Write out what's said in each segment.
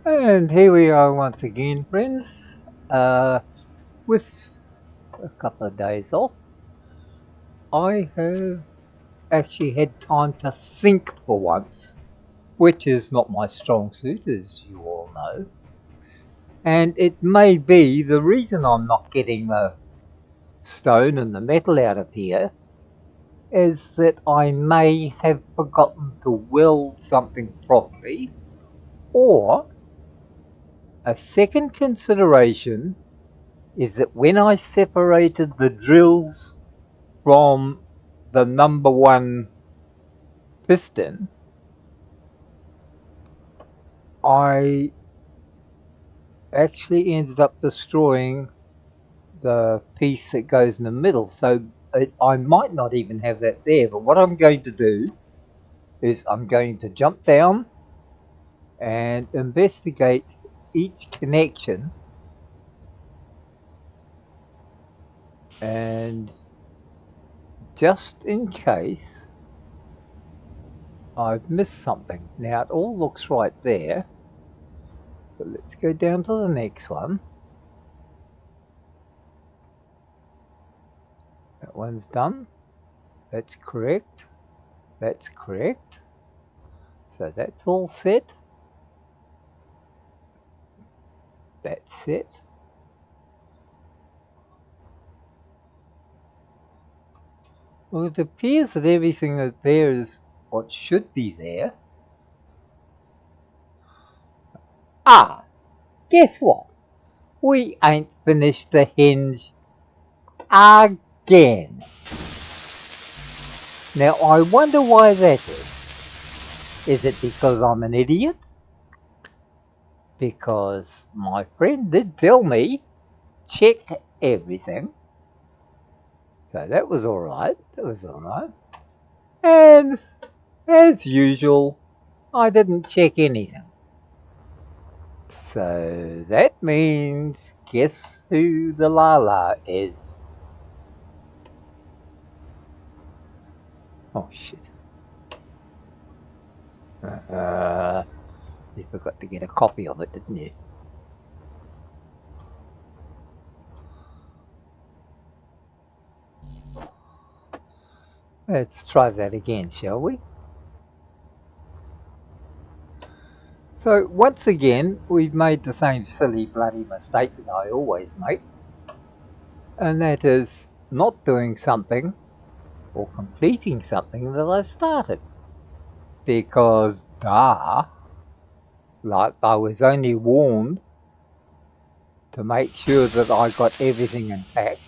And here we are once again, friends, with a couple of days off. I have actually had time to think for once, which is not my strong suit, as you all know. And it may be the reason I'm not getting the stone and the metal out of here is that I may have forgotten to weld something properly, or a second consideration is that when I separated the drills from the number one piston, I actually ended up destroying the piece that goes in the middle. So I might not even have that there, but what I'm going to do is I'm going to jump down and investigate each connection, and just in case I've missed something. Now it all looks right there, so let's go down to the next one. That one's done. That's correct. That's correct. So that's all set. That's set. Well, it appears that everything that there is what should be there. Ah, guess what? We ain't finished the hinge again. Now I wonder why that is. Is it because I'm an idiot? Because my friend did tell me, check everything. So that was alright. That was alright. And as usual, I didn't check anything. So that means, guess who the Lala is? Oh shit. You forgot to get a copy of it, didn't you? Let's try that again, shall we? So once again, we've made the same silly bloody mistake that I always make. And that is not doing something or completing something that I started. Because, like I was only warned to make sure that I got everything intact.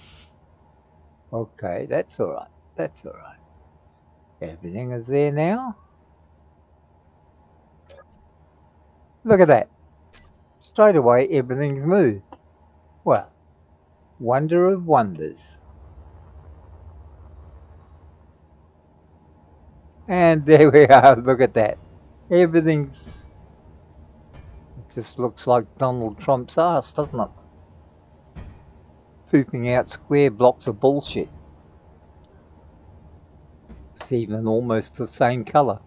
Okay, that's alright. That's alright. Everything is there now. Look at that. Straight away, everything's moved. Well, wonder of wonders. And there we are. Look at that. Everything's... It just looks like Donald Trump's ass, doesn't it? Pooping out square blocks of bullshit. It's even almost the same colour.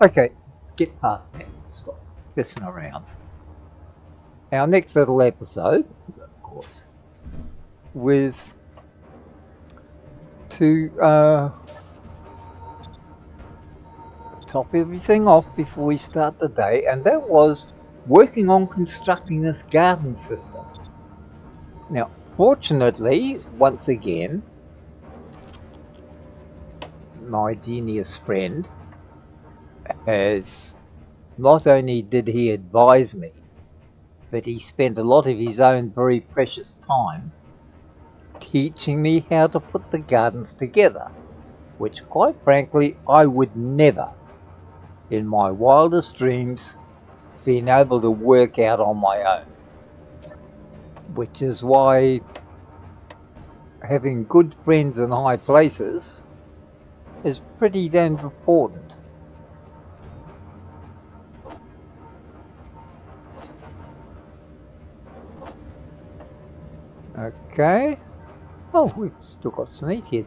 Okay, get past that. Stop messing around. Our next little episode, of course, was to top everything off before we start the day, and that was working on constructing this garden system. Now, fortunately, once again, my genius friend has not only did he advise me, but he spent a lot of his own very precious time teaching me how to put the gardens together, which quite frankly I would never in my wildest dreams been able to work out on my own, which is why having good friends in high places is pretty damn important. Okay. Oh, we've still got some meat here.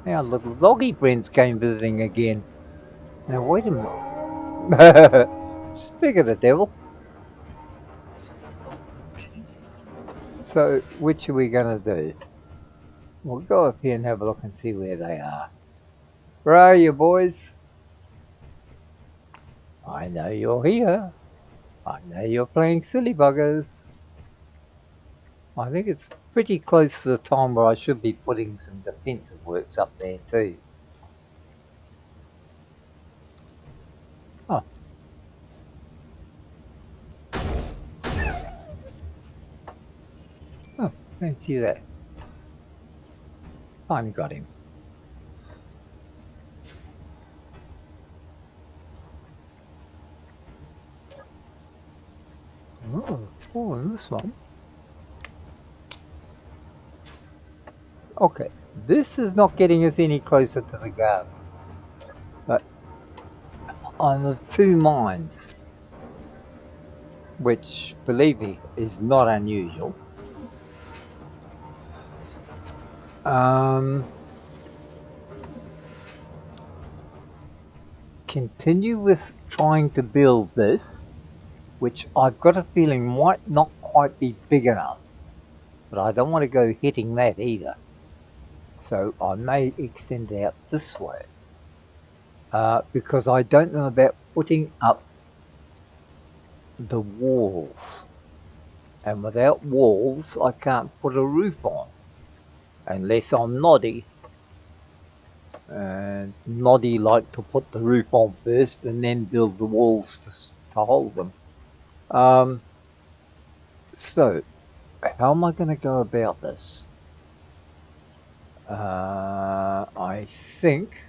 Our little doggy friends came visiting again. Now wait a minute. Speak of the devil. So, which are we going to do? We'll go up here and have a look and see where they are. Where are you, boys? I know you're here. I know you're playing silly buggers. I think it's pretty close to the time where I should be putting some defensive works up there too. Oh. Oh, fancy that. Finally got him. Oh, and this one. Okay, this is not getting us any closer to the gardens. But I'm of two minds, which, believe me, is not unusual. Continue with trying to build this, which I've got a feeling might not quite be big enough, but I don't want to go hitting that either. So I may extend it out this way, because I don't know about putting up the walls. And without walls, I can't put a roof on, unless I'm Noddy. And Noddy like to put the roof on first and then build the walls to hold them. So, how am I going to go about this? I think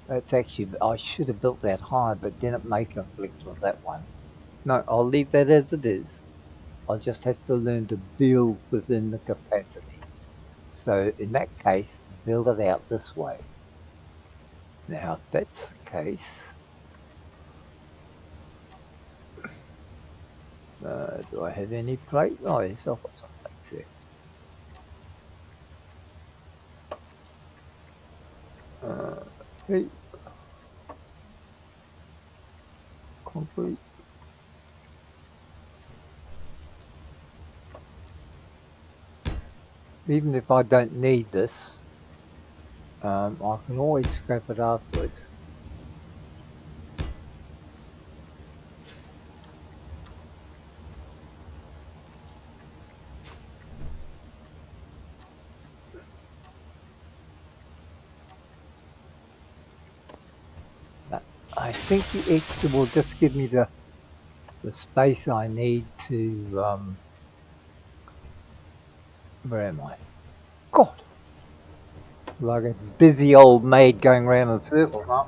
that's actually, I should have built that high, but then it may conflict with that one. No, I'll leave that as it is. I'll just have to learn to build within the capacity. So in that case, build it out this way. Now, if that's the case, do I have any plate? Oh, yes, I've got some plates there. Okay. Concrete. Even if I don't need this, I can always scrap it afterwards. I think the extra will just give me the space I need to, where am I? God! Like a busy old maid going around in circles, huh?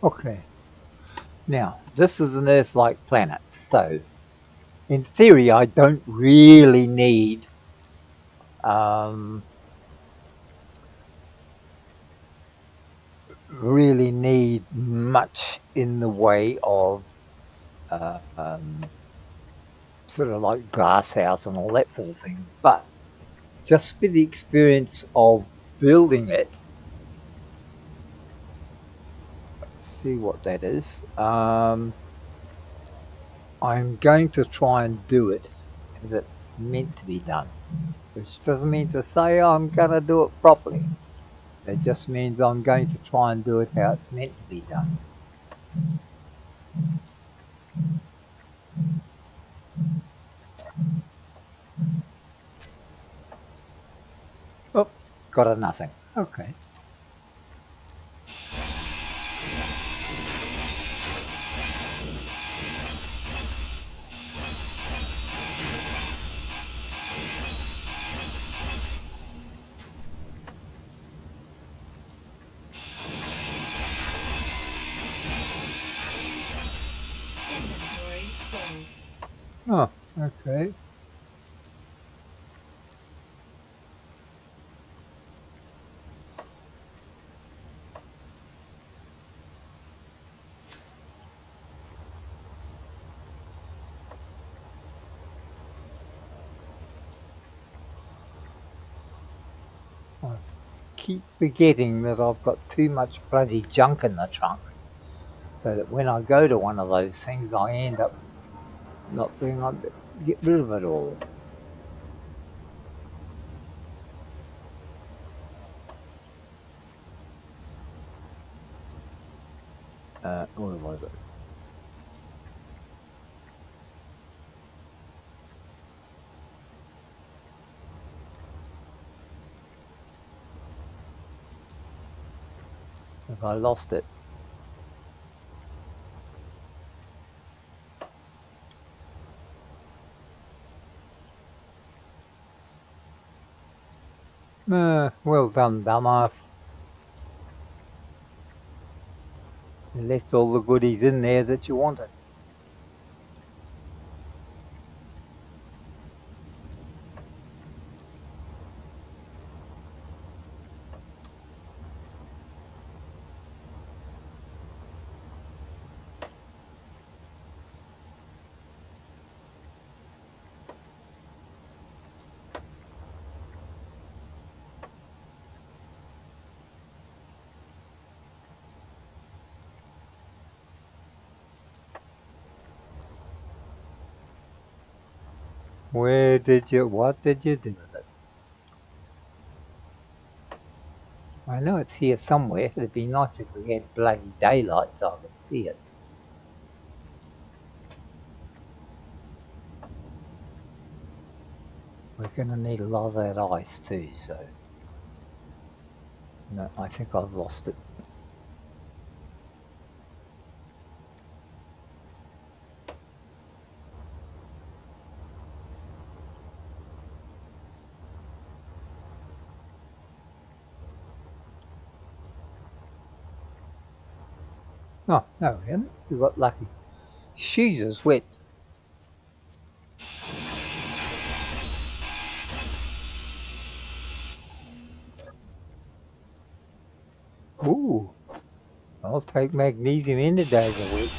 Okay. Now, this is an Earth-like planet, so in theory I don't really need much in the way of sort of like glass house and all that sort of thing, but just for the experience of building it, let's see what that is. I'm going to try and do it as it's meant to be done, which doesn't mean to say I'm going to do it properly. It just means I'm going to try and do it how it's meant to be done. Oh, got a nothing. Okay. Oh, okay. keep forgetting that I've got too much bloody junk in the trunk, so that when I go to one of those things, I end up not being able to get rid of it all. Where was it? Have I lost it? Well done, dumbass. You left all the goodies in there that you wanted. What did you do with it? I know it's here somewhere. It'd be nice if we had bloody daylight so I could see it. We're gonna need a lot of that ice too, so... No, I think I've lost it. Oh, no, we haven't. We got lucky. Jesus, wet. Ooh, I'll take magnesium any day of the week.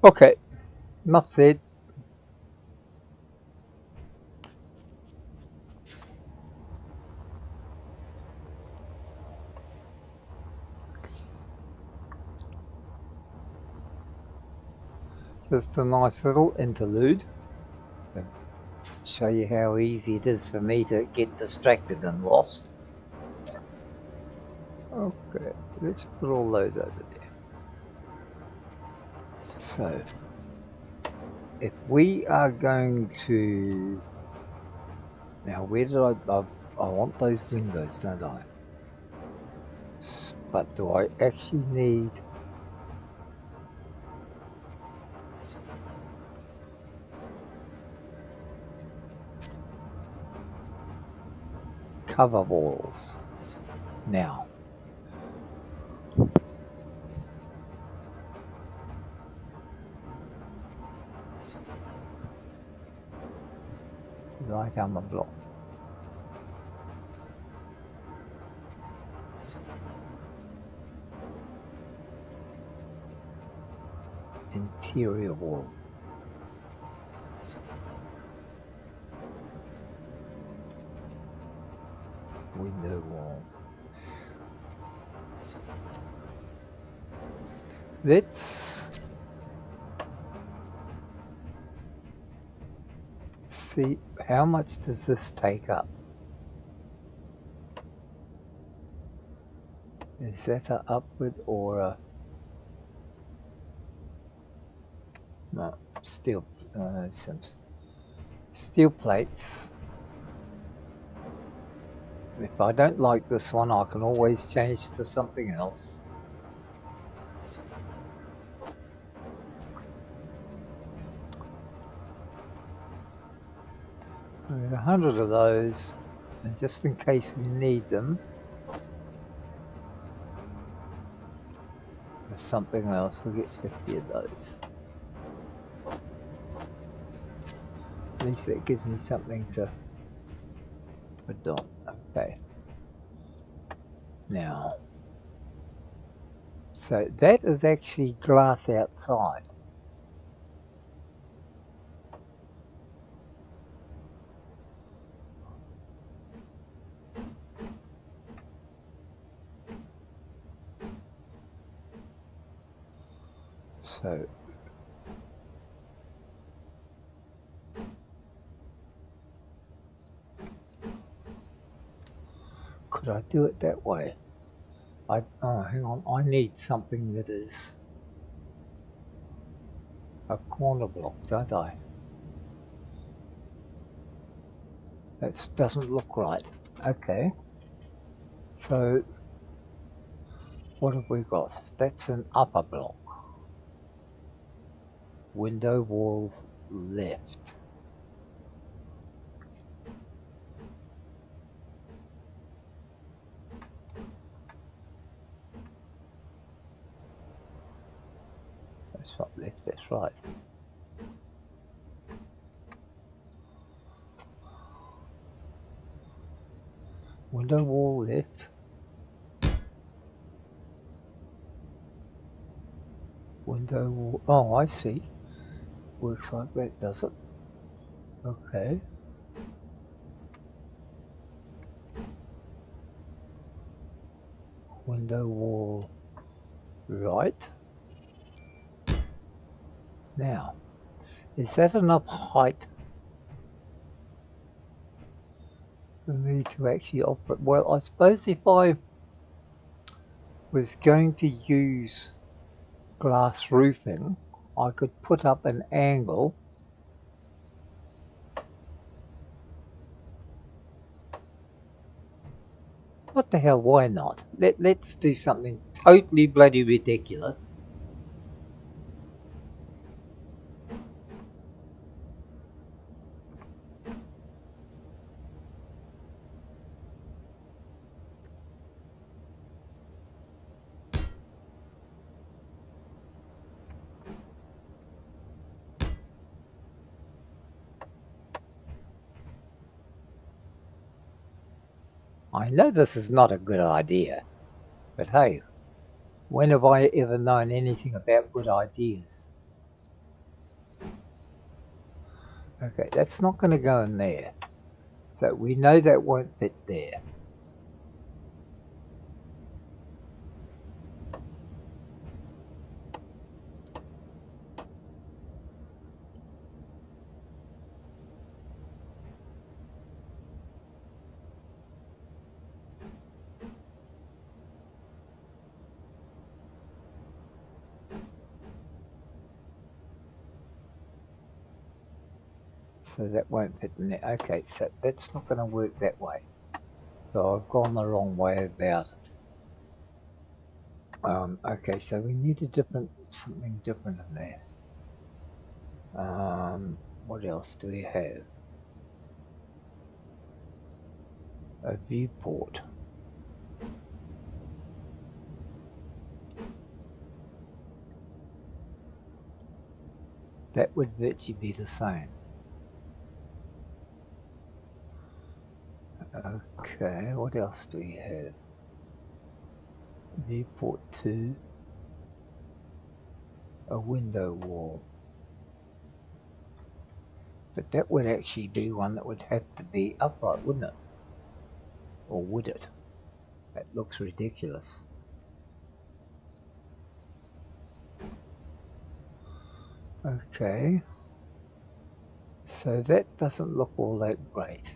Okay, enough said. Just a nice little interlude. Show you how easy it is for me to get distracted and lost. Okay, let's put all those over there. So, if we are going to... Now, where did I want those windows, don't I? But do I actually need... cover walls? Now. Right on the block. Interior wall. Window wall. Let's see, how much does this take up? Is that a upward or a... No, steel, some steel plates. If I don't like this one, I can always change to something else. We've 100 of those, and just in case we need them, there's something else, we'll get 50 of those. At least that gives me something to put on. Okay. Now, so that is actually glass outside. So could I do it that way? Oh, hang on, I need something that is a corner block, don't I? That doesn't look right. Okay. So what have we got? That's an upper block. Window wall left. That's not left, that's right. Window wall left. Window wall. Oh, I see. Works like that, does it? Okay. Window wall right. Now, is that enough height for me to actually operate? Well, I suppose if I was going to use glass roofing, I could put up an angle what the hell, why not? Let's do something totally bloody ridiculous. I know this is not a good idea, but hey, when have I ever known anything about good ideas? Okay, that's not going to go in there. So we know that won't fit there. So that won't fit in there. Okay, so that's not going to work that way. So I've gone the wrong way about it. Okay, so we need something different in there. What else do we have? A viewport. That would virtually be the same. Okay, what else do we have? Viewport 2. A window wall. But that would actually be one that would have to be upright, wouldn't it? Or would it? That looks ridiculous. Okay. So that doesn't look all that great.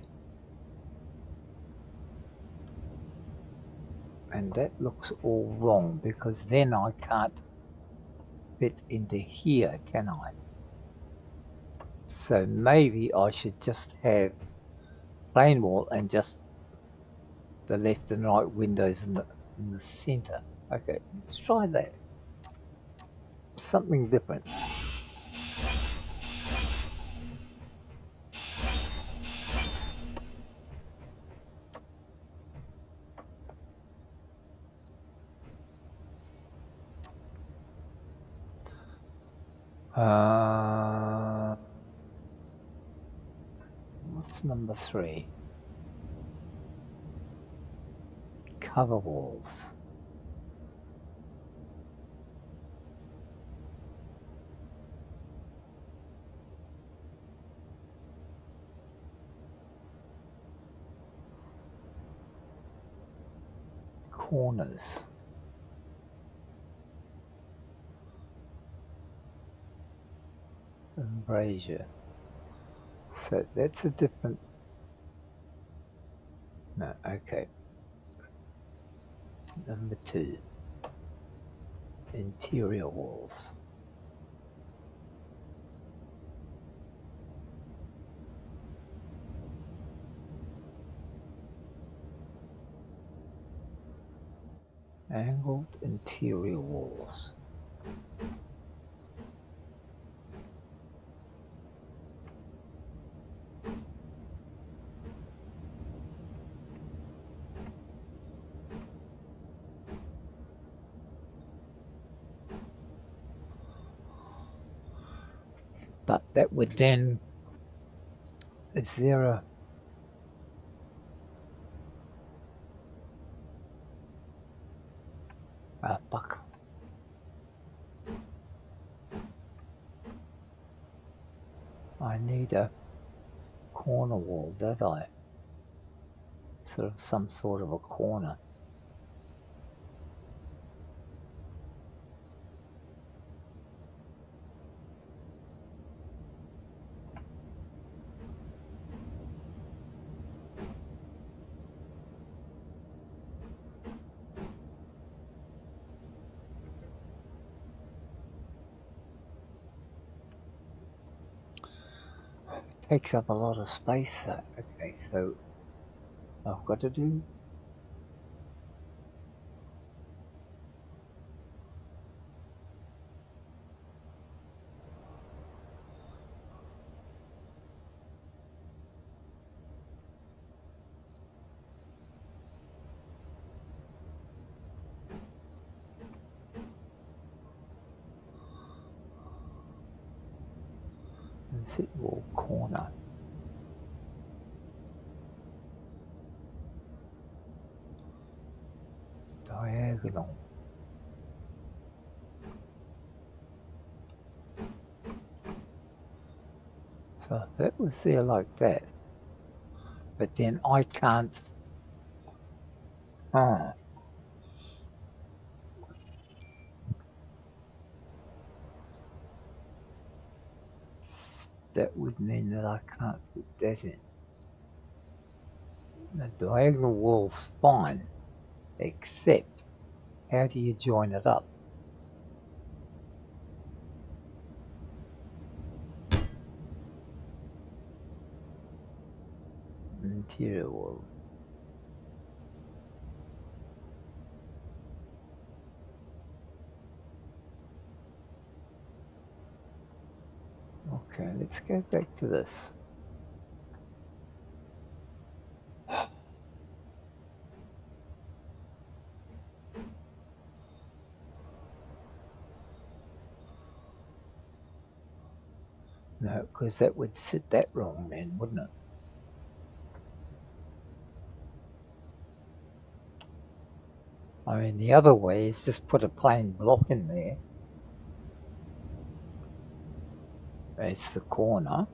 And that looks all wrong because then I can't fit into here, can I? So maybe I should just have plain wall and just the left and right windows in the center. Okay, let's try that. Something different. Uh, what's number 3? Cover walls. Corners. Embrasure. So that's a different... No, okay. Number 2. Interior walls. Angled interior walls. But that would then... Is there a... buck? I need a corner wall, don't I? Sort of some sort of a corner. Takes up a lot of space though. Okay, so I've got to do... Sit wall corner. Diagonal. So if that was there like that, but then I can't... Oh. That would mean that I can't put that in. The diagonal wall's fine, except how do you join it up? Interior wall. Okay, let's go back to this. No, because that would sit that wrong then, wouldn't it? I mean, the other way is just put a plain block in there. That's the corner.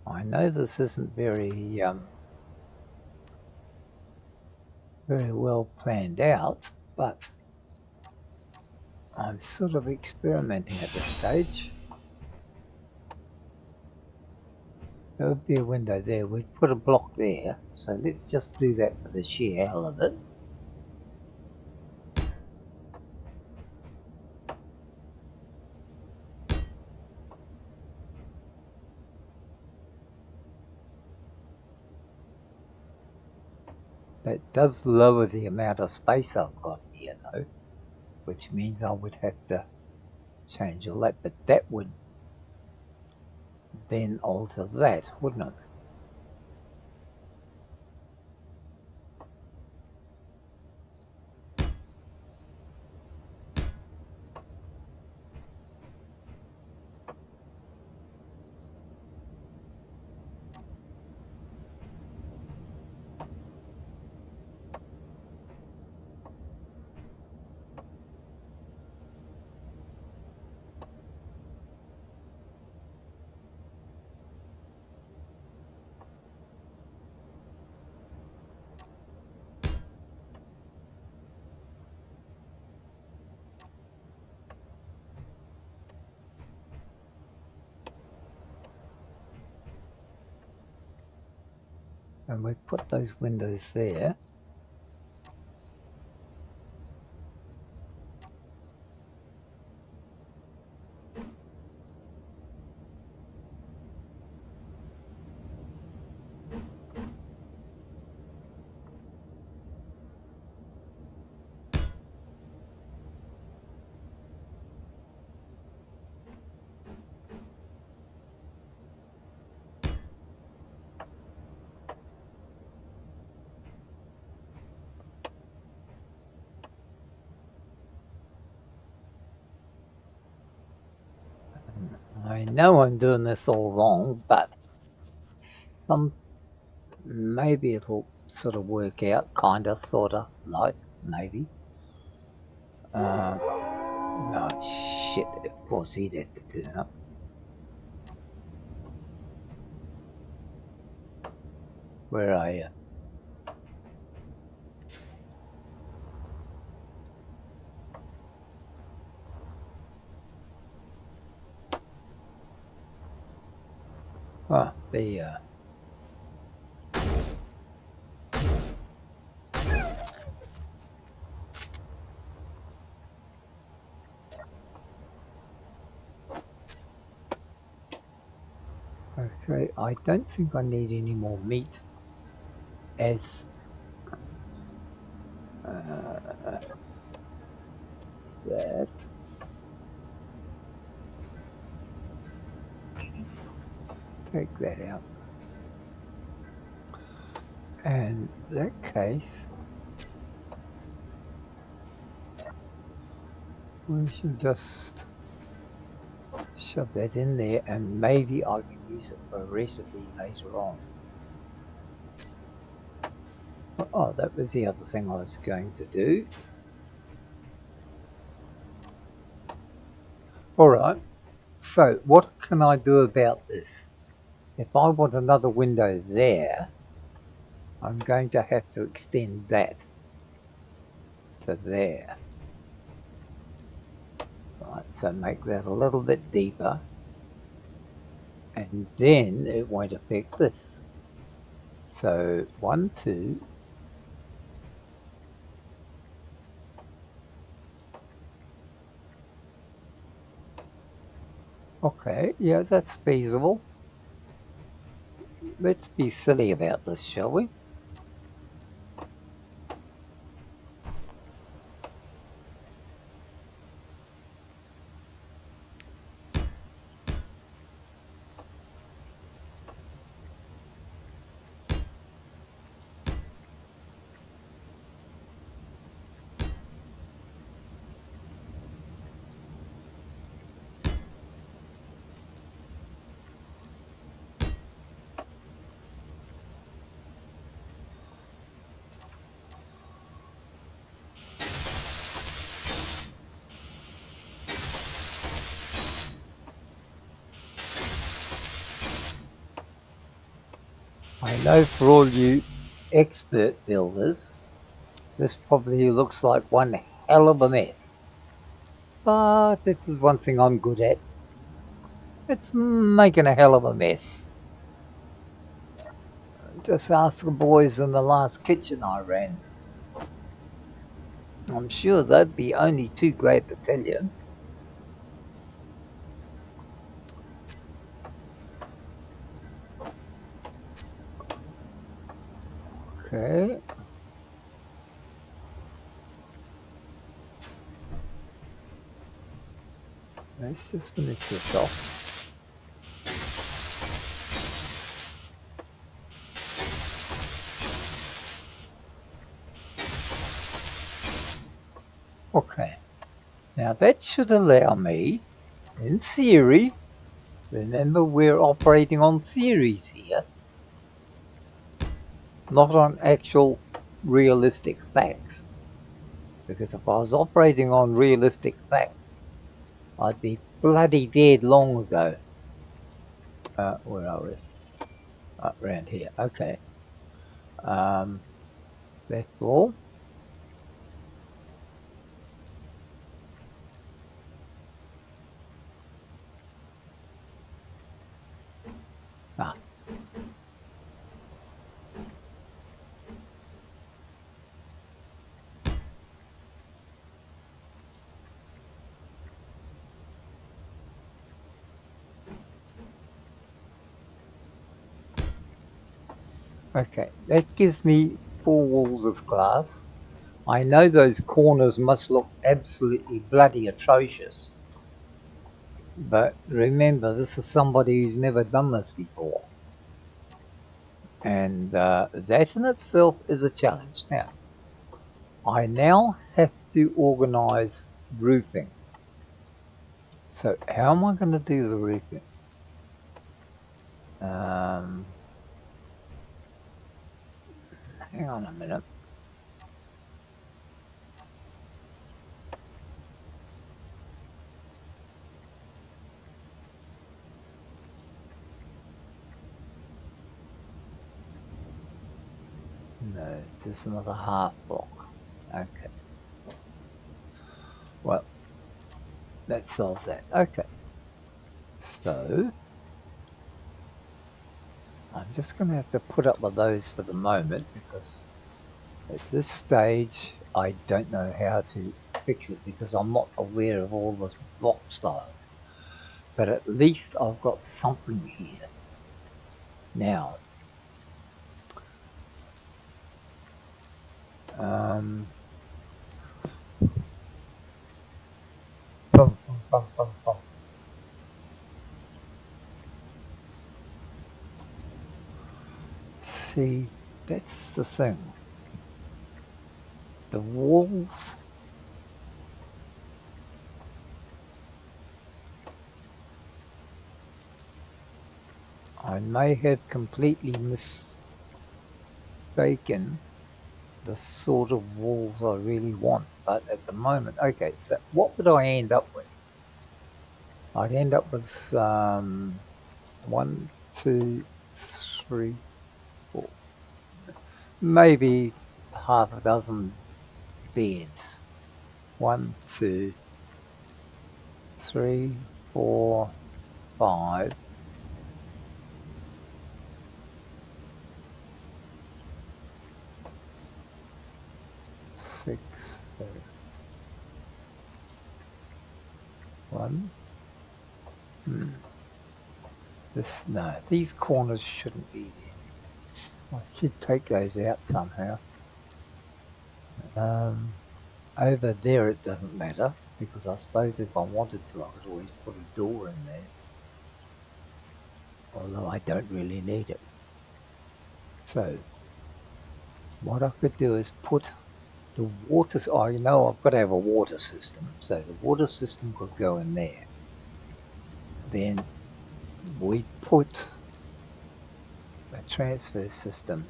I know this isn't very well planned out, but I'm sort of experimenting at this stage. There would be a window there. We'd put a block there, so let's just do that for the sheer hell of it. That does lower the amount of space I've got here, though, which means I would have to change all that, but that would then alter that, wouldn't it? And we put those windows there. I know I'm doing this all wrong, but maybe it'll sort of work out, kinda, sorta, like, maybe. No, shit, of course he'd have to turn up. Where are you? Oh, there you are. Okay, I don't think I need any more meat as that. Take that out. And in that case, we should just shove that in there and maybe I can use it for a recipe later on. Oh, that was the other thing I was going to do. Alright, so what can I do about this? If I want another window there, I'm going to have to extend that to there. Right, so make that a little bit deeper, and then it won't affect this. So 1, 2. Okay, yeah, that's feasible. Let's be silly about this, shall we? I know for all you expert builders, this probably looks like one hell of a mess. But this is one thing I'm good at. It's making a hell of a mess. Just ask the boys in the last kitchen I ran. I'm sure they'd be only too glad to tell you. Okay. Let's just finish this off. Okay, now that should allow me, in theory, remember we're operating on theories here, not on actual realistic facts. Because if I was operating on realistic facts, I'd be bloody dead long ago. Where are we? Around here, okay. Left wall. Okay, that gives me 4 walls of glass. I know those corners must look absolutely bloody atrocious. But remember, this is somebody who's never done this before. And that in itself is a challenge. Now, I now have to organize roofing. So how am I going to do the roofing? Hang on a minute. No, this is a half block. Okay. Well, that solves that. Okay. So, I'm just going to have to put up with those for the moment because at this stage I don't know how to fix it because I'm not aware of all the block styles. But at least I've got something here. Now, bum, bum, bum, bum, bum. See, that's the thing. The walls, I may have completely mistaken the sort of walls I really want, but at the moment, okay, so what would I end up with? I'd end up with 1, 2, 3, 4, maybe half a dozen beds. 1, 2, 3, 4, 5. 6, 7. 1. No, these corners shouldn't be there. I should take those out somehow. Over there it doesn't matter because I suppose if I wanted to I could always put a door in there. Although I don't really need it. So what I could do is put the water, you know I've got to have a water system, so the water system could go in there. Then we put a transfer system.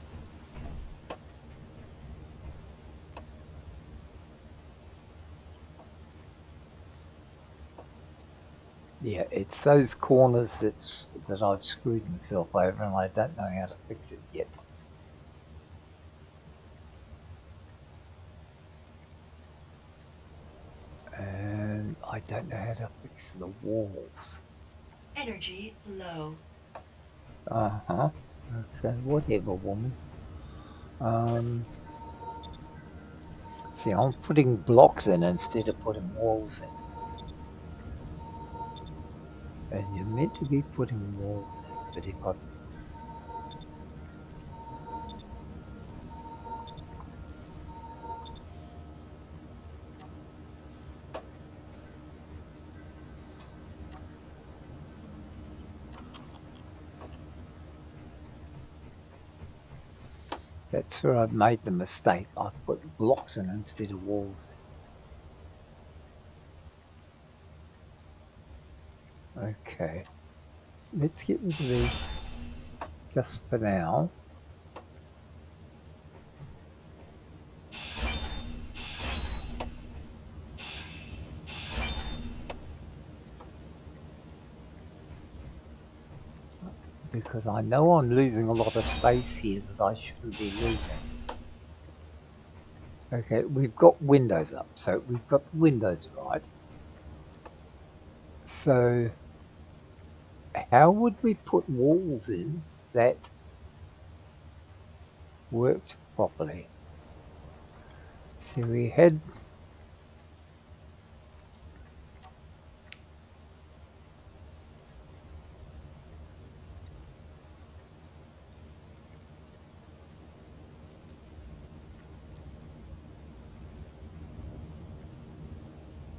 Yeah, it's those corners that I've screwed myself over and I don't know how to fix it yet. And I don't know how to fix the walls. Energy low. Uh-huh. Okay, whatever, woman. See, I'm putting blocks in instead of putting walls in. And you're meant to be putting walls in, but if I... That's where I've made the mistake. I've put blocks in instead of walls. Okay, let's get rid of these just for now. Because I know I'm losing a lot of space here that I shouldn't be losing. Okay, we've got windows up, so we've got the windows right. So how would we put walls in that worked properly? So we had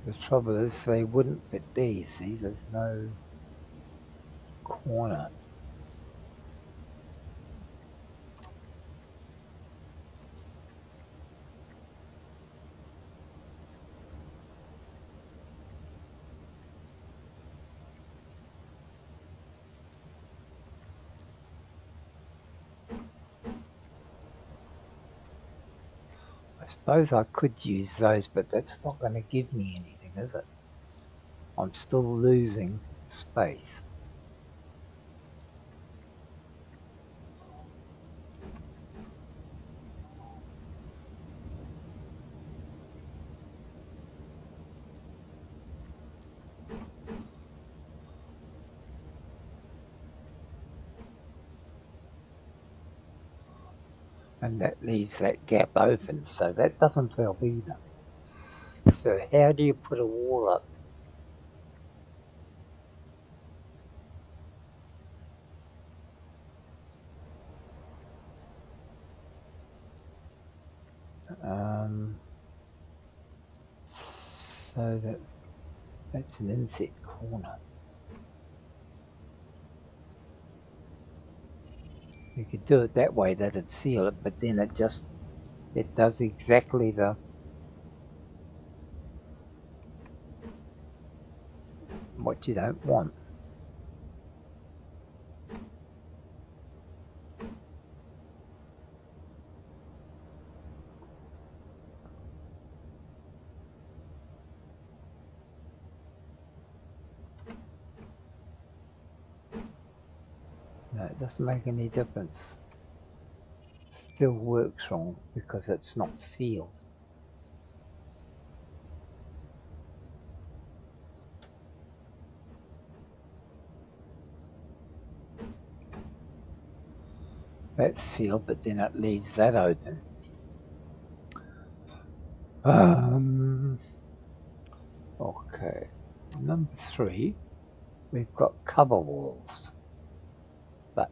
the trouble is they wouldn't fit there, you see, there's no corner. I suppose I could use those, but that's not going to give me anything, is it? I'm still losing space. And that leaves that gap open, so that doesn't help either. So how do you put a wall up? So that's an inset corner. You could do it that way, that'd seal it, but then it does exactly what you don't want. No, it doesn't make any difference. Still works wrong because it's not sealed. That's sealed, but then it leaves that open. Okay. Number 3, we've got cover walls. But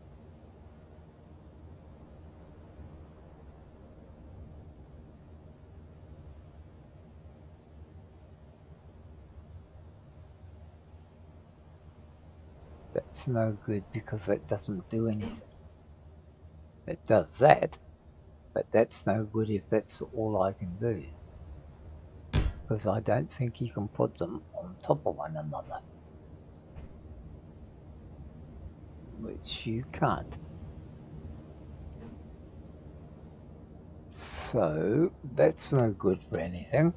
that's no good because that doesn't do anything. It does that, but that's no good if that's all I can do. Because I don't think you can put them on top of one another. Which you can't. So that's no good for anything.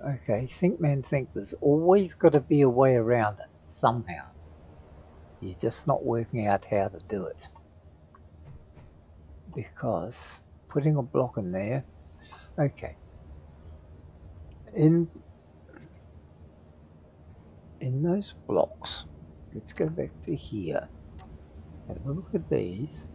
Okay, think man think there's always got to be a way around it somehow. You're just not working out how to do it. Because putting a block in there, okay. In those blocks, let's go back to here. Have a look at these.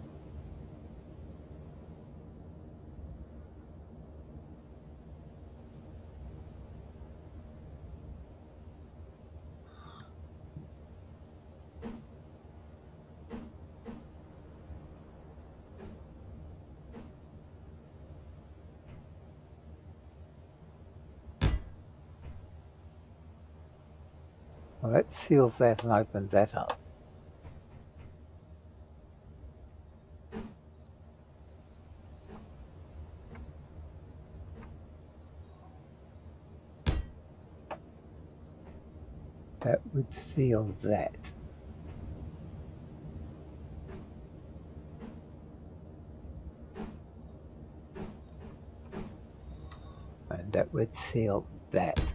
Well, that seals that and opens that up. That would seal that. And that would seal that.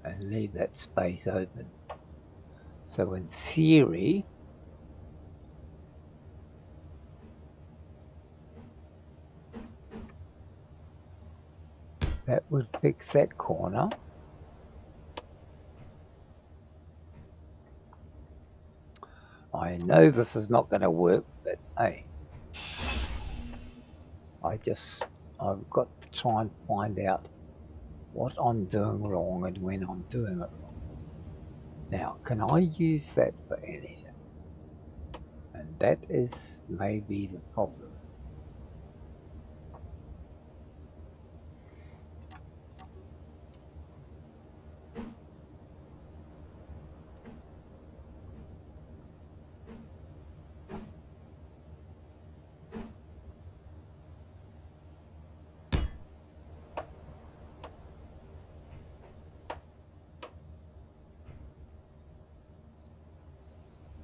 And leave that space open. So in theory, that would fix that corner. I know this is not going to work, but hey, I've got to try and find out what I'm doing wrong and when I'm doing it wrong. Now, can I use that for anything? And that is maybe the problem.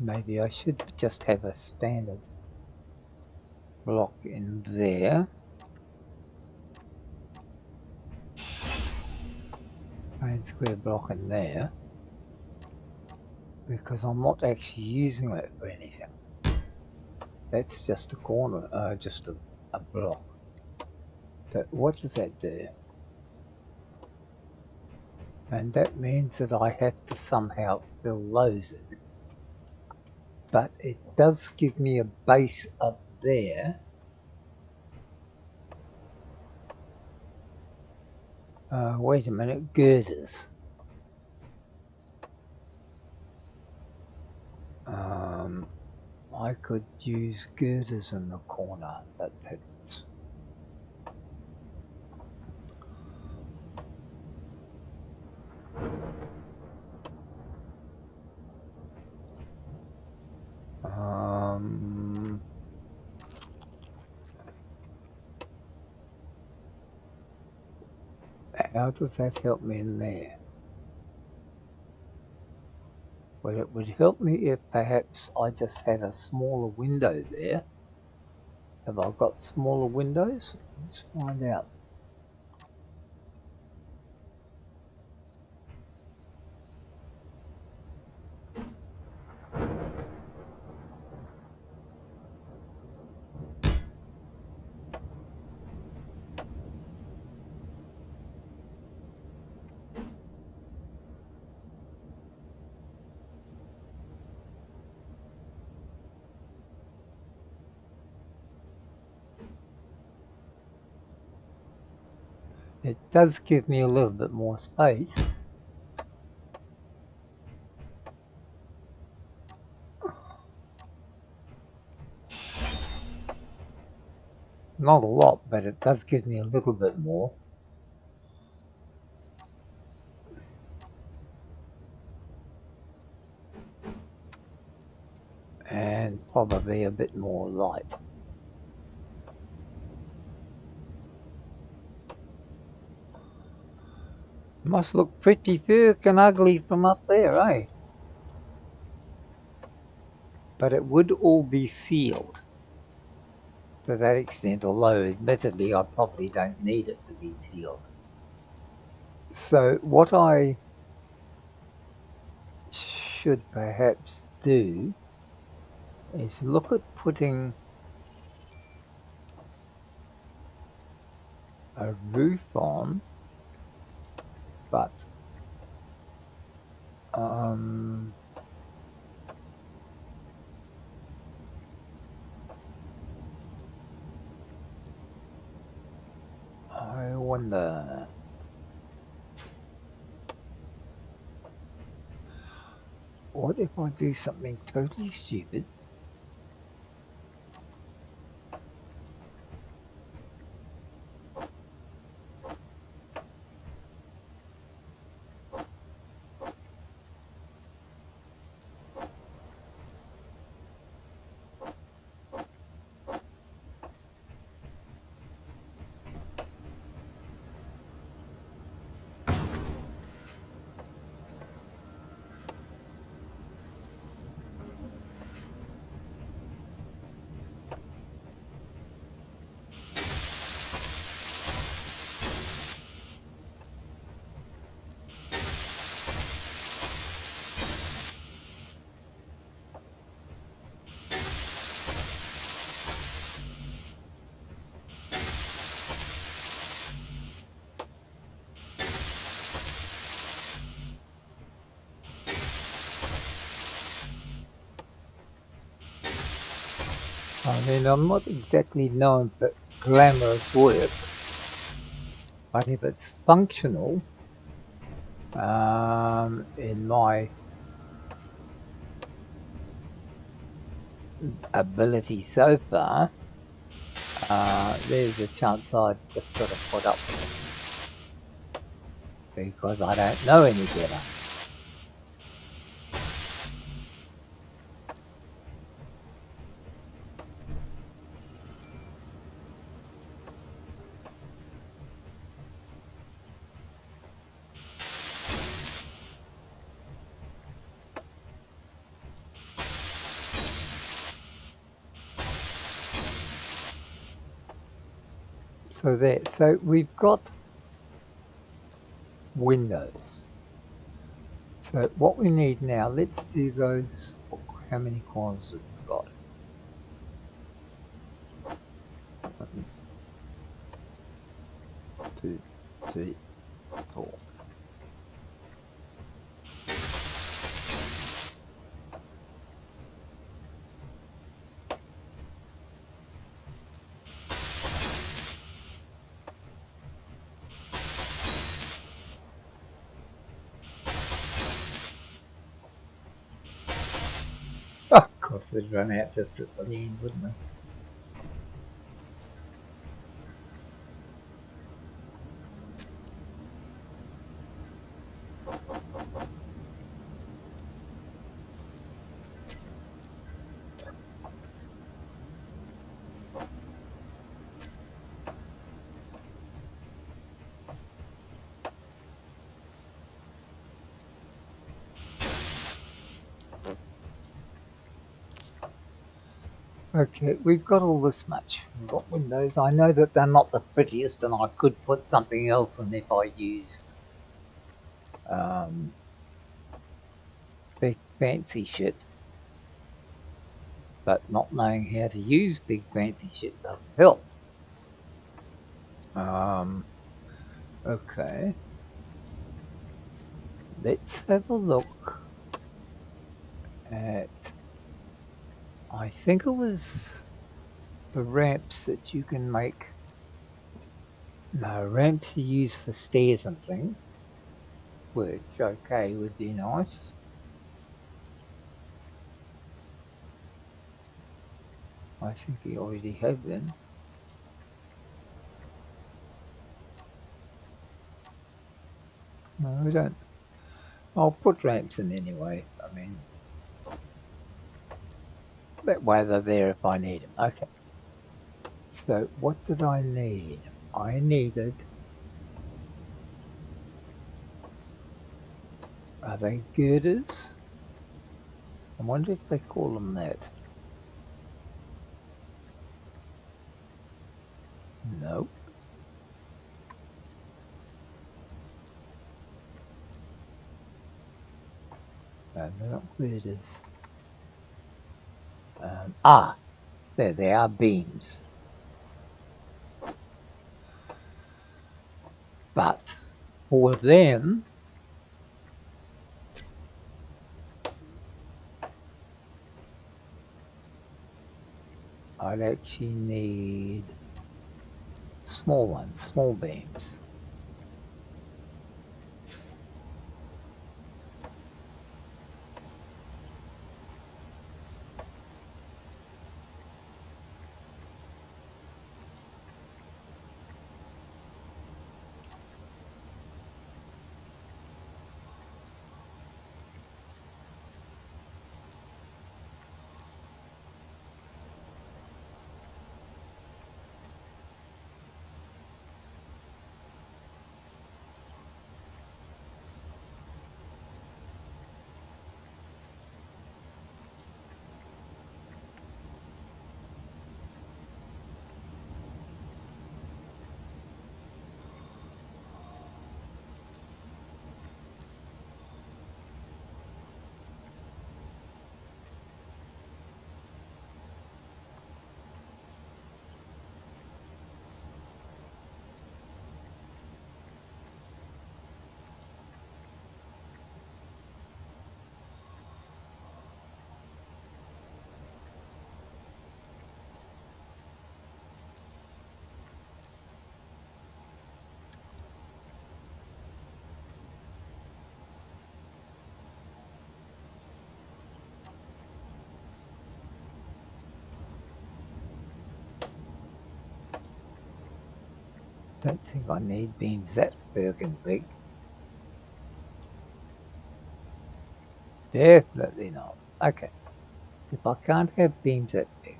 Maybe I should just have a standard block in there. Plain square block in there. Because I'm not actually using it for anything. That's just a corner, just a block. What does that do? And that means that I have to somehow fill those in. But it does give me a base up there. Wait a minute, girders. I could use girders in the corner, but that's... how does that help me in there? Well, it would help me if perhaps I just had a smaller window there. Have I got smaller windows? Let's find out. It does give me a little bit more space. Not a lot, but it does give me a little bit more. And probably a bit more light. Must look pretty frickin' ugly from up there, eh? But it would all be sealed to that extent, although admittedly I probably don't need it to be sealed. So what I should perhaps do is look at putting a roof on, but I wonder. What if I do something totally stupid? I mean, I'm not exactly known for glamorous work, but if it's functional, in my ability so far, there's a chance I'd just sort of put up with it because I don't know any better. So we've got windows. So what we need now, let's do those. How many corners have we got? 1, 2, 3, 4. Oh, of course, we'd run out just at the end, wouldn't we? Okay, we've got all this much. We've got windows. I know that they're not the prettiest, and I could put something else in if I used big fancy shit. But not knowing how to use big fancy shit doesn't help. Okay. Let's have a look at, I think it was the ramps that you can make. No, ramps you use for stairs and things, which, okay, would be nice. I think we already have them. No, we don't. I'll put ramps in anyway. I mean, that way they're there if I need them. Okay. So what did I need? I needed, are they girders? I wonder if they call them that. No. No, they're not girders. There they are, beams. But for them, I'd actually need small ones, small beams. Don't think I need beams that friggin' big. Definitely not. Okay. If I can't have beams that big,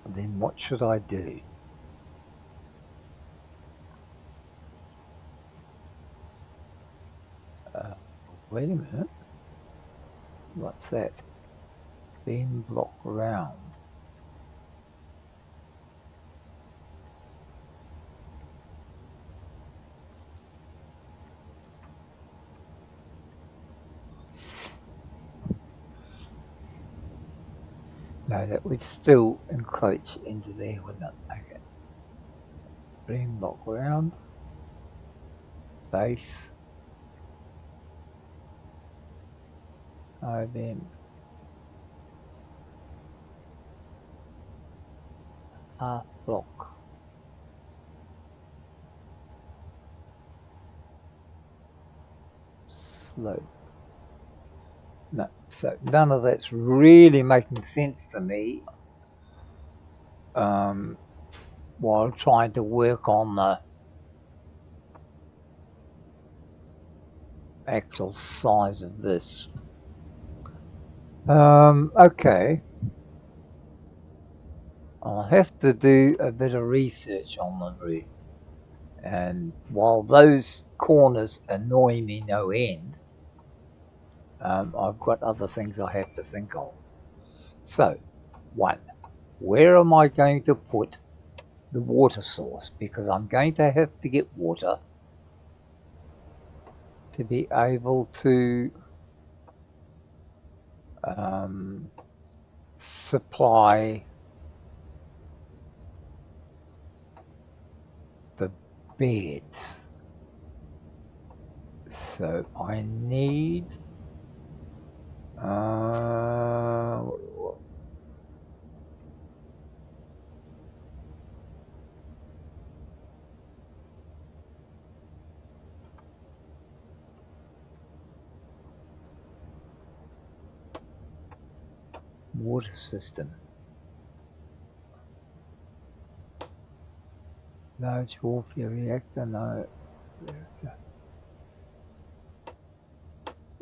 then what should I do? Wait a minute. What's that? Beam block round. No, that would still encroach into there, wouldn't it? Okay. Beam block round. Base. Beam. Half block. Slope. No, so none of that's really making sense to me while trying to work on the actual size of this. Okay. I'll have to do a bit of research on the roof. And while those corners annoy me no end, I've got other things I have to think of. So, one, where am I going to put the water source? Because I'm going to have to get water to be able to supply the beds. So I need water system. Large warfare reactor, no reactor.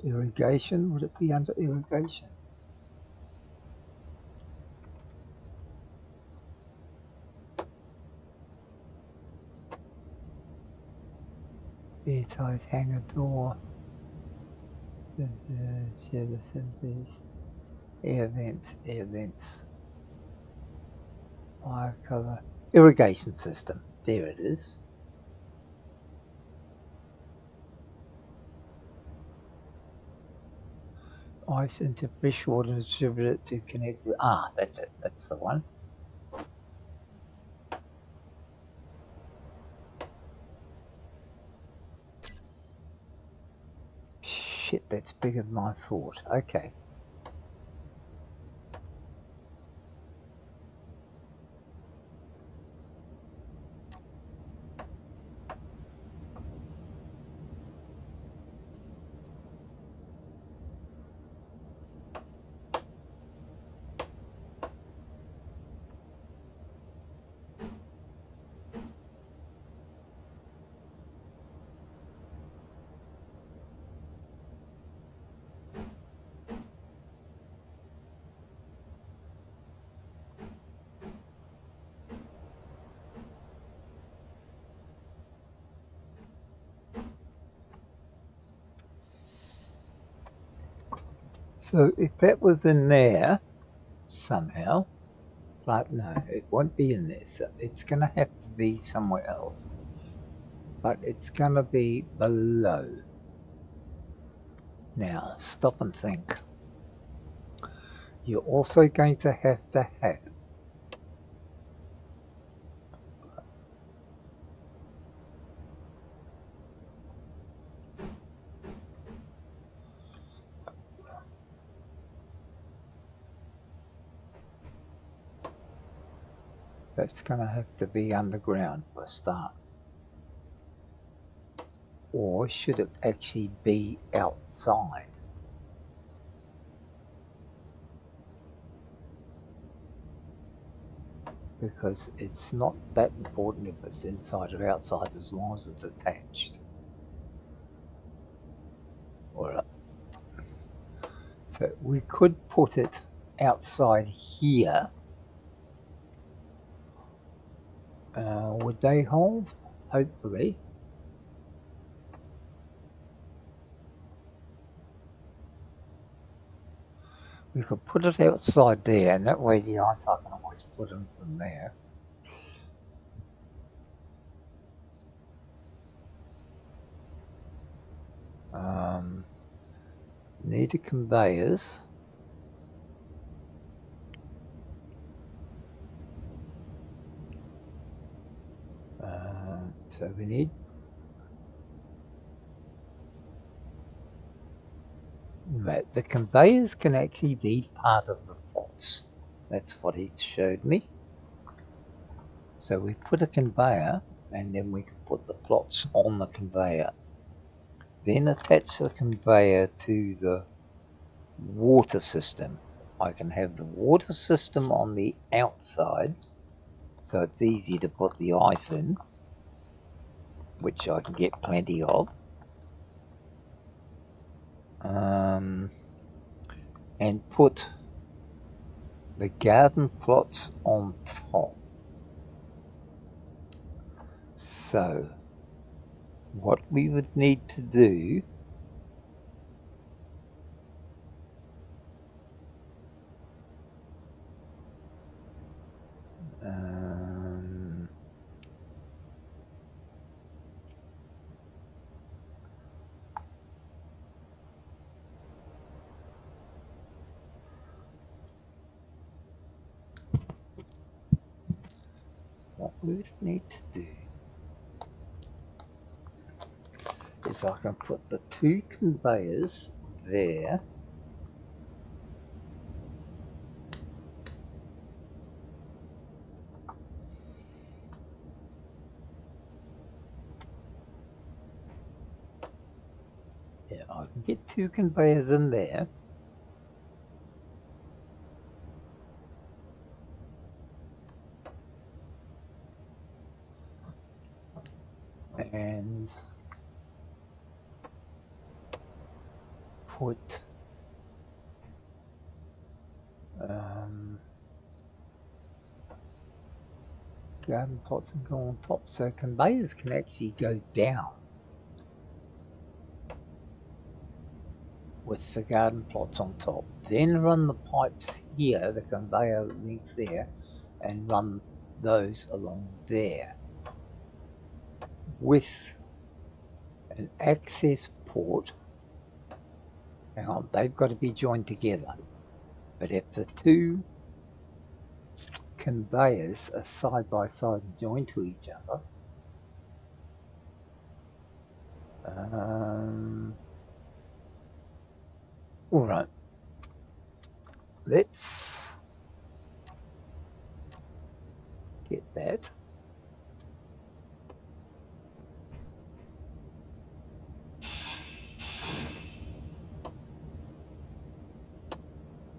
Irrigation, would it be under irrigation? Airtight hangar door. Share the centers. Air vents. Fire cover. Irrigation system. There it is. Ice into freshwater distributor to connect with. That's it. That's the one. Shit, that's bigger than I thought. Okay. So if that was in there somehow, but no, it won't be in there. So it's going to have to be somewhere else. But it's going to be below. Now, stop and think. You're also going to have that's going to have to be underground for a start. Or should it actually be outside? because it's not that important if it's inside or outside as long as it's attached. Alright. So we could put it outside here. Would they hold? Hopefully. We could put it outside there, and that way the ice I can always put them from there. Need a conveyors. So we need the conveyors can actually be part of the plots. That's what he showed me. So we put a conveyor, and then we can put the plots on the conveyor. Then attach the conveyor to the water system. I can have the water system on the outside, so it's easy to put the ice in, which I can get plenty of. And put the garden plots on top. So what we would need to do is I can put the two conveyors there. Yeah, I can get two conveyors in there. And put garden plots and go on top, so conveyors can actually go down with the garden plots on top. Then run the pipes here, the conveyor links there, and run those along there with an access port. Hang on, they've got to be joined together. But if the two conveyors are side by side and joined to each other, all right, let's get that.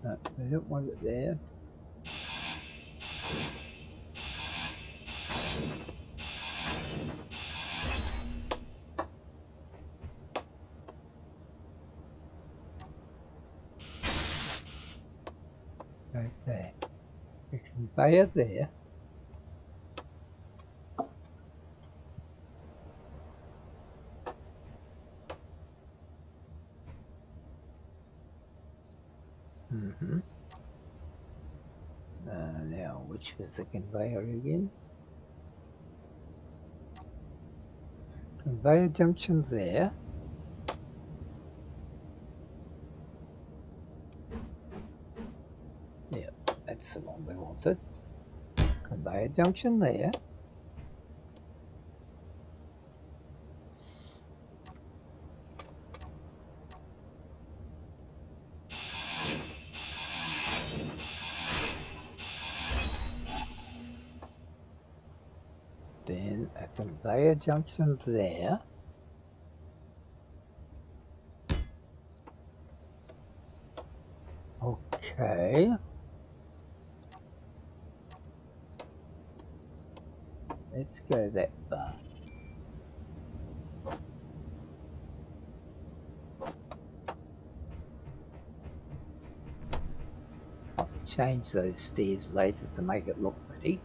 No, I don't want it there. Right there. The conveyor there. Now, which was the conveyor again? Conveyor junction there. Yeah, that's the one we wanted. Conveyor junction there. Then a conveyor junction there. Okay. let's go that far. I'll change those stairs later to make it look pretty.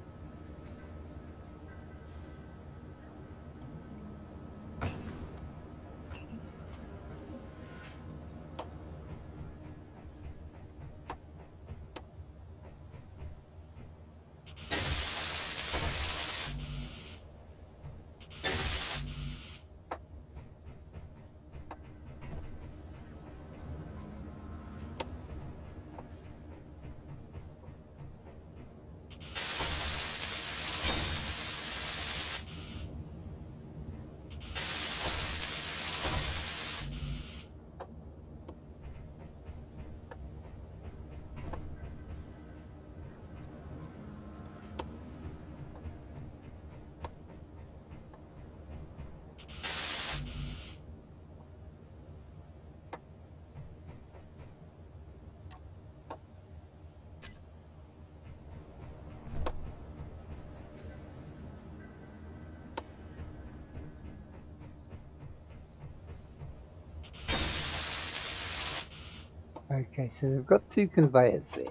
Okay, so we've got 2 conveyors there.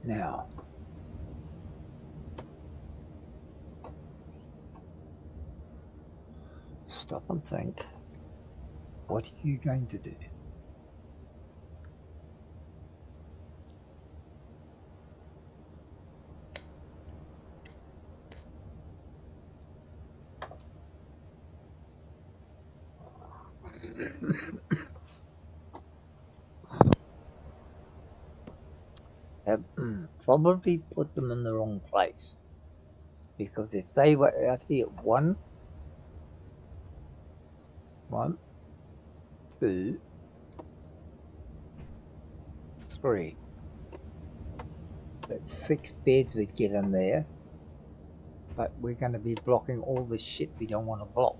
Now, stop and think. What are you going to do? Probably put them in the wrong place. Because if they were out here, one, 2, 3. That's 6 beds we'd get in there. But we're going to be blocking all the shit we don't want to block.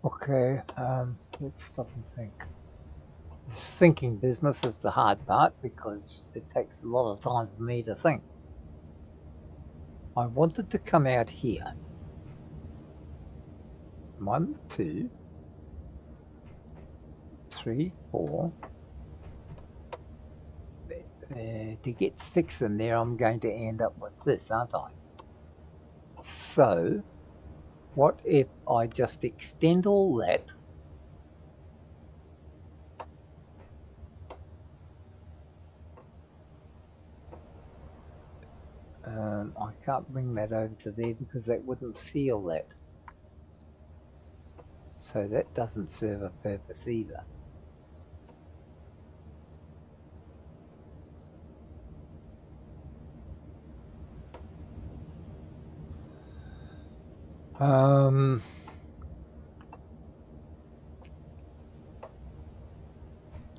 Okay, let's stop and think. This thinking business is the hard part because it takes a lot of time for me to think. I wanted to come out here. 1, 2, 3, 4. To get 6 in there, I'm going to end up with this, aren't I? So, what if I just extend all that? I can't bring that over to there because that wouldn't seal that. So that doesn't serve a purpose either.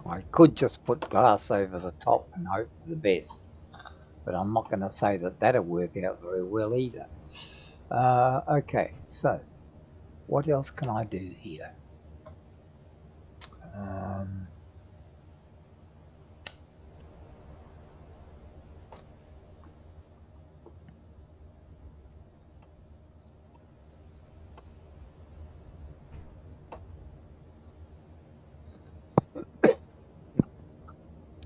I could just put glass over the top and hope for the best, but I'm not going to say that that'll work out very well either. Okay, so what else can I do here?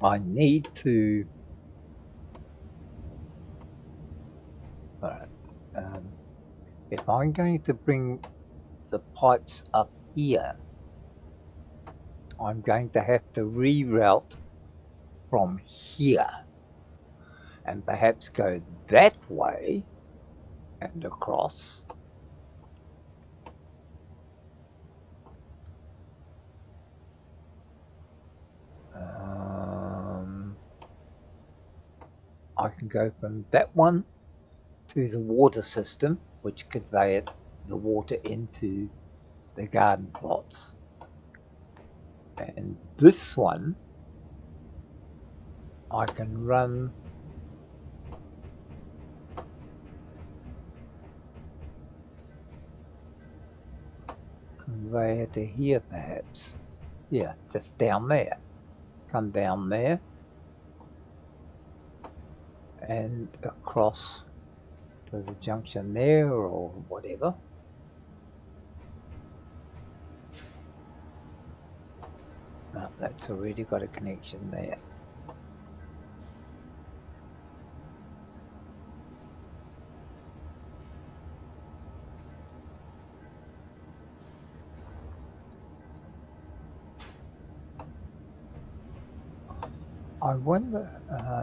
I need to. If I'm going to bring the pipes up here, I'm going to have to reroute from here and perhaps go that way and across. I can go from that one to the water system, which convey the water into the garden plots. And this one I can run conveyor to here perhaps. Yeah, just down there. Come down there and across to the junction there or whatever. No, that's already got a connection there. I wonder,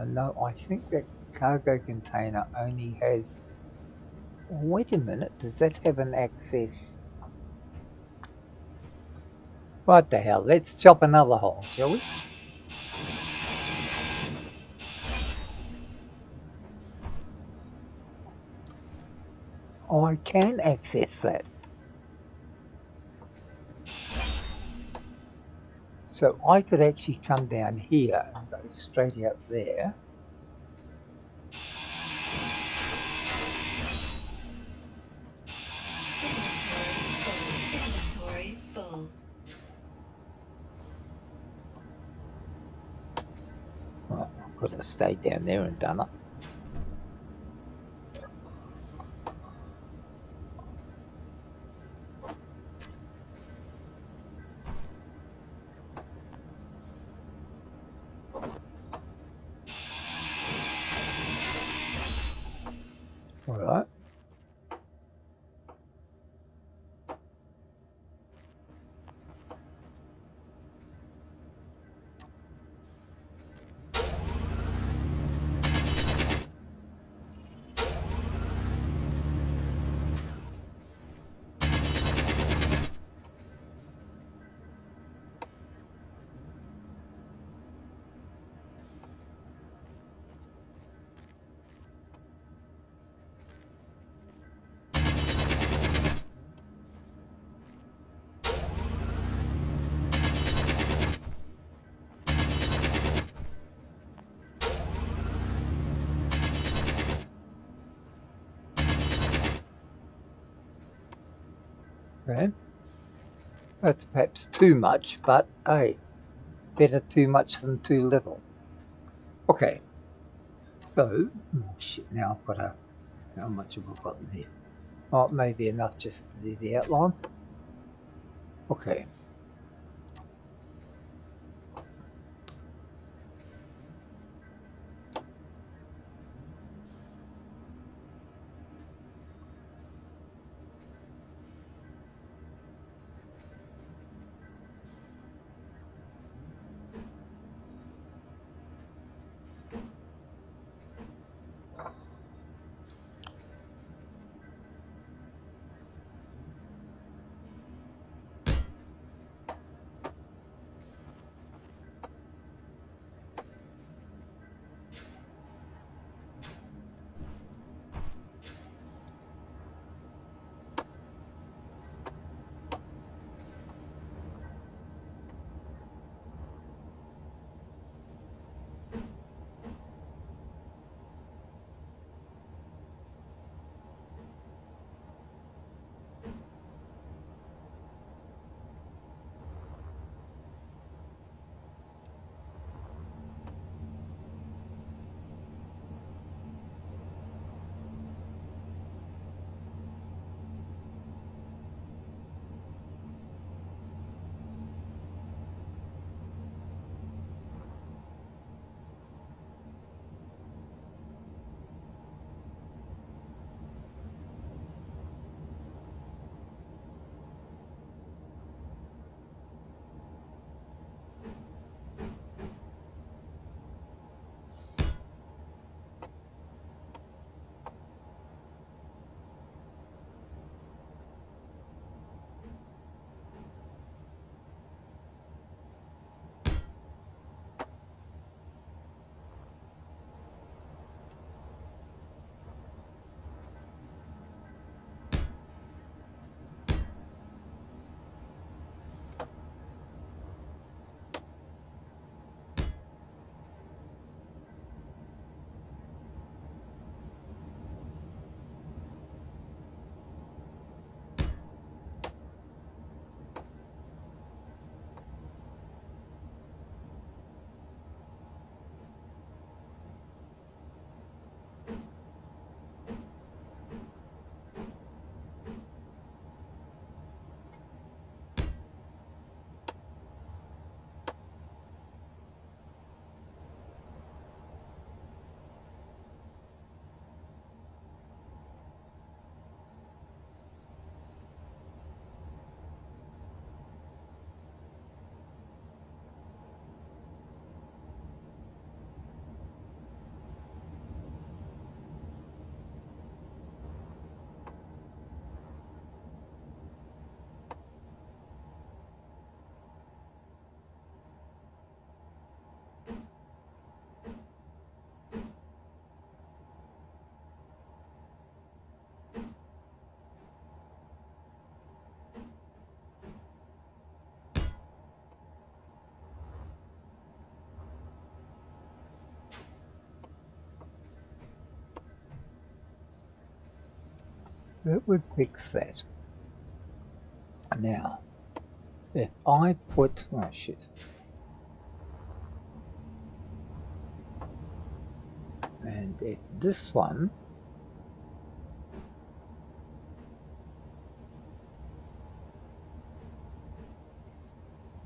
no, I think that cargo container only has, wait a minute, does that have an access? What the hell, let's chop another hole, shall we? Oh, I can access that. So I could actually come down here and go straight out there. Inventory full. Well, I could have stayed down there and done it. All right. Okay. That's perhaps too much, but hey, better too much than too little. Okay. So, oh shit, now I've got a, how much have I got in here? Oh, maybe enough just to do the outline. Okay. That would fix that. Now, if I put, oh shit, and if this one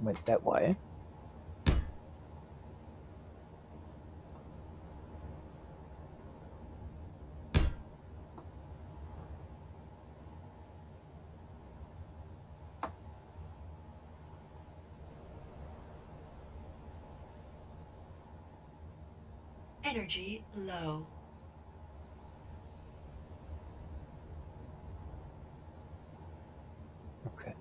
went that way, Energy low. okay.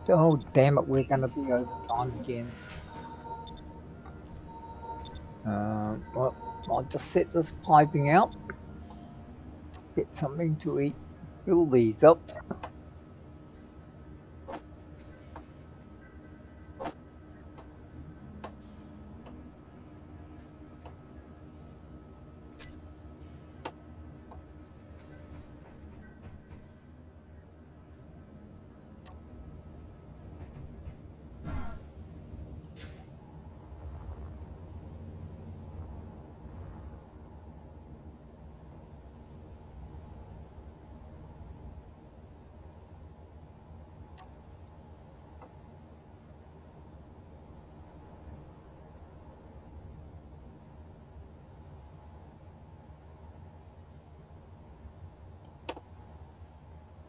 Oh damn it, we're going to be over time again. Well, I'll just set this piping out, get something to eat, fill these up.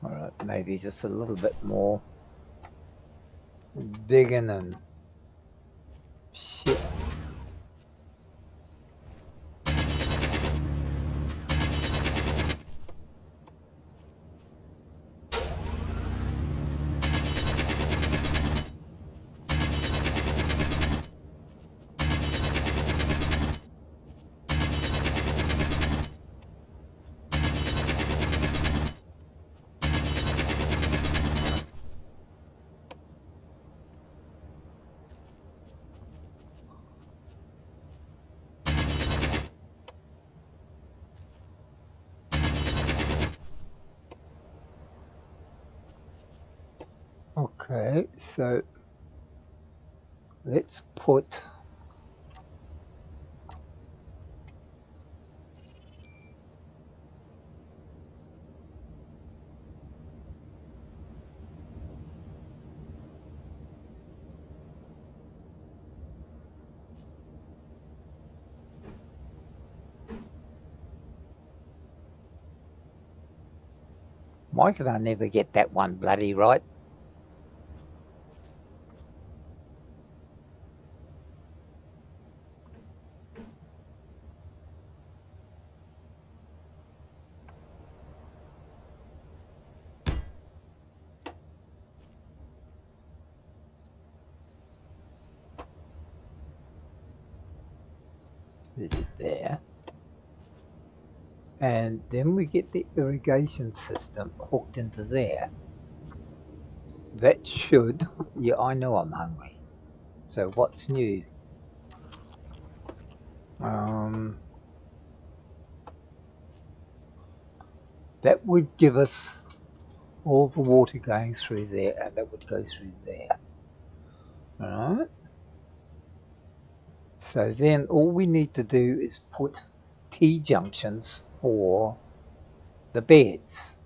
All right, maybe just a little bit more digging and shit. Okay, so let's put why could I never get that one bloody right? Is it there? And then we get the irrigation system hooked into there. That should, yeah, I know I'm hungry. So what's new? Um, that would give us all the water going through there, and that would go through there. Alright? So then all we need to do is put T-junctions for the beds.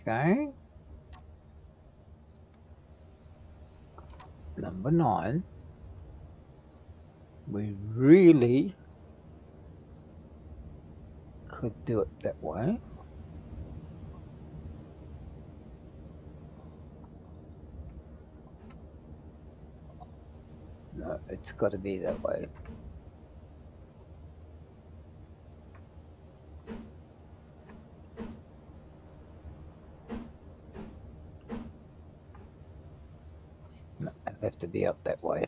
Okay? Number 9. We really could do it that way. No, it's got to be that way. No, it'll have to be up that way.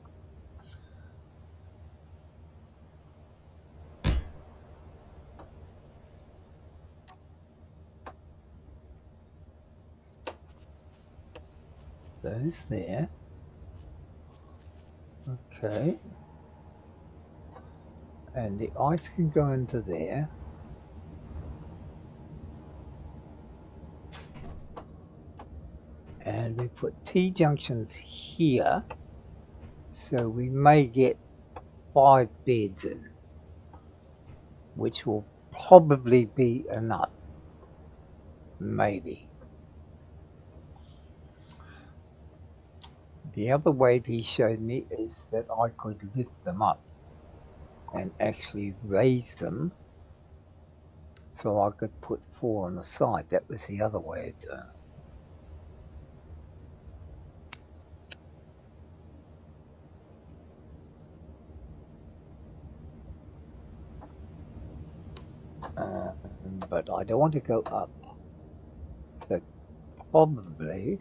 those there. Okay. And the ice can go into there. And we put T-junctions here. So we may get 5 beds in, which will probably be enough. Maybe. The other way he showed me is that I could lift them up and actually raise them so I could put 4 on the side. That was the other way of doing it. But I don't want to go up. So probably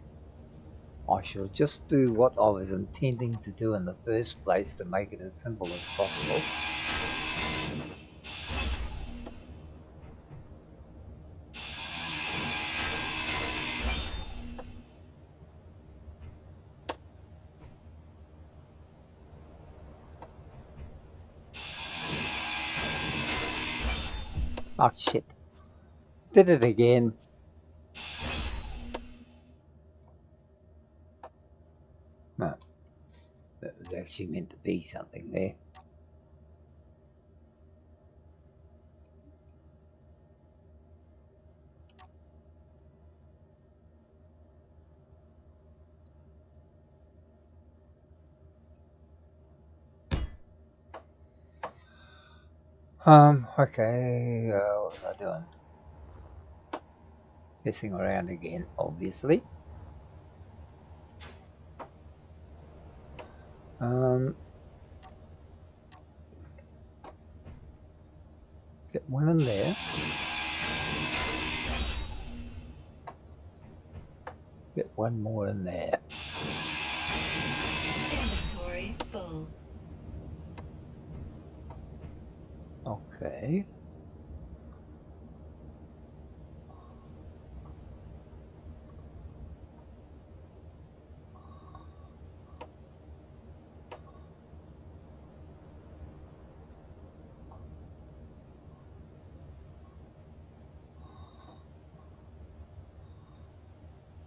I shall just do what I was intending to do in the first place to make it as simple as possible. Oh shit. Did it again. No. That was actually meant to be something there. Okay, what was I doing? Messing around again, obviously. Get one in there. Get one more in there. Inventory full. Okay.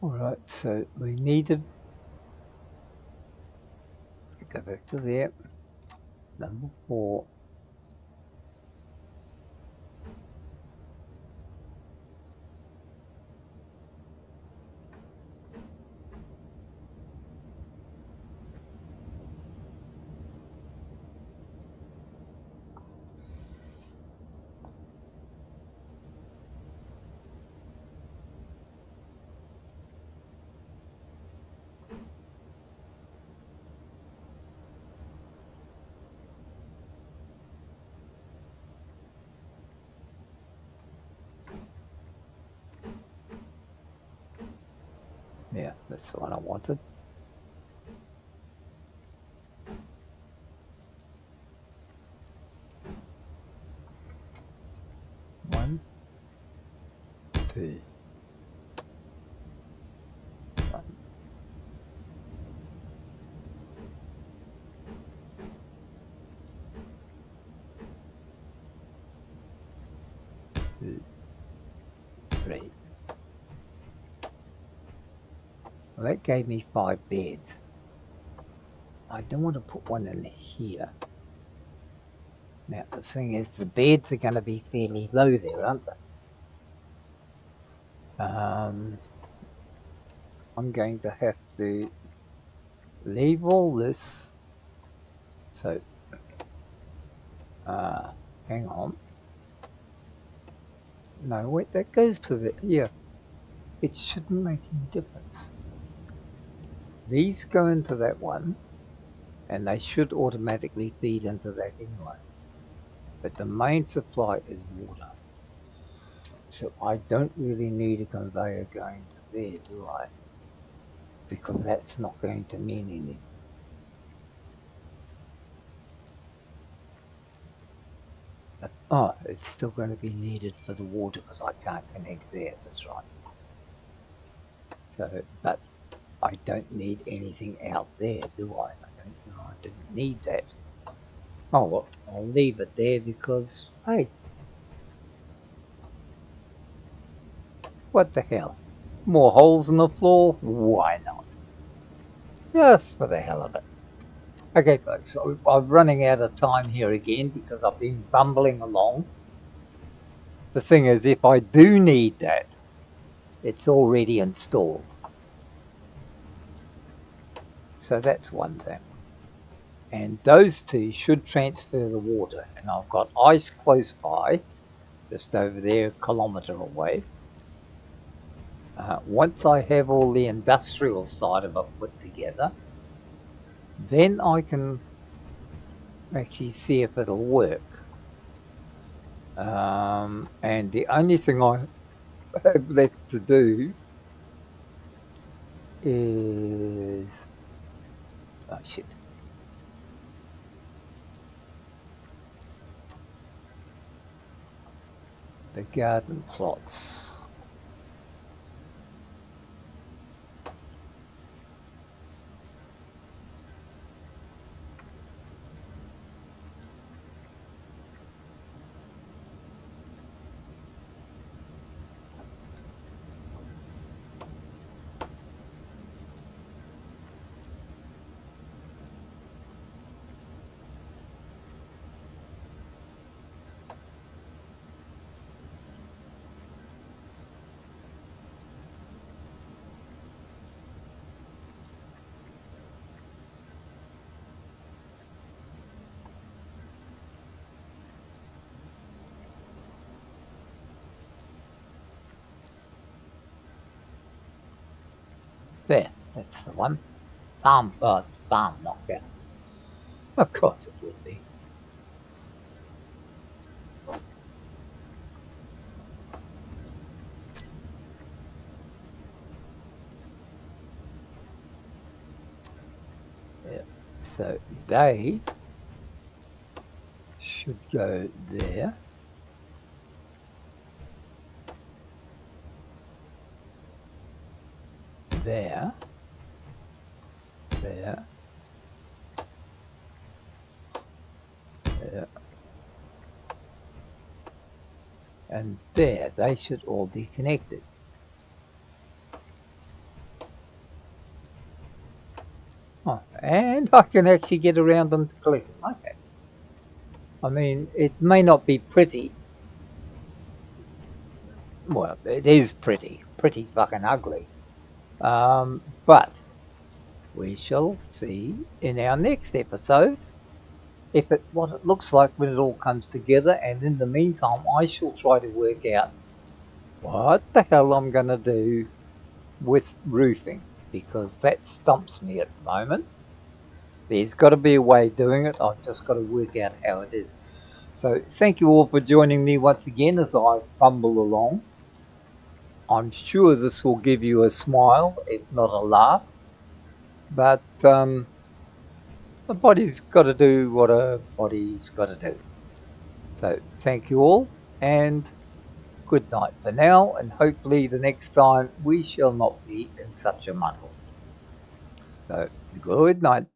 Alright, so we needed go back to there. Number 4. Yeah, that's the one I wanted. One, two. One, two, 3. Well, that gave me 5 beds. I don't want to put one in here. Now, the thing is, the beds are going to be fairly low there, aren't they? I'm going to have to leave all this. So, hang on. No, wait, that goes to the, yeah. It shouldn't make any difference. These go into that one, and they should automatically feed into that anyway. But the main supply is water. So I don't really need a conveyor going to there, do I? Because that's not going to mean anything. But, oh, it's still going to be needed for the water because I can't connect there, that's right. So, but I don't need anything out there, do I? I don't know. I didn't need that. Oh well, I'll leave it there because, hey, what the hell? More holes in the floor? Why not? Just for the hell of it. Okay, folks, so I'm running out of time here again because I've been bumbling along. The thing is, if I do need that, it's already installed. So that's one thing. And those two should transfer the water. And I've got ice close by, just over there, a kilometre away. Once I have all the industrial side of it put together, then I can actually see if it'll work. And the only thing I have left to do is, oh shit, the garden plots. There, that's the one. Farm, oh, it's farm knockout. Of course it would be. Yeah. So they should go there. There, there, there, and there. They should all be connected. Oh, and I can actually get around them to collect them. Okay. I mean, it may not be pretty. Well, it is pretty fucking ugly. But we shall see in our next episode if it what it looks like when it all comes together. And in the meantime, I shall try to work out what the hell I'm going to do with roofing, because that stumps me at the moment. There's got to be a way of doing it. I've just got to work out how it is. So thank you all for joining me once again as I fumble along. I'm sure this will give you a smile, if not a laugh. But the body's got to do what a body's got to do. So thank you all, and good night for now, and hopefully the next time we shall not be in such a muddle. So good night.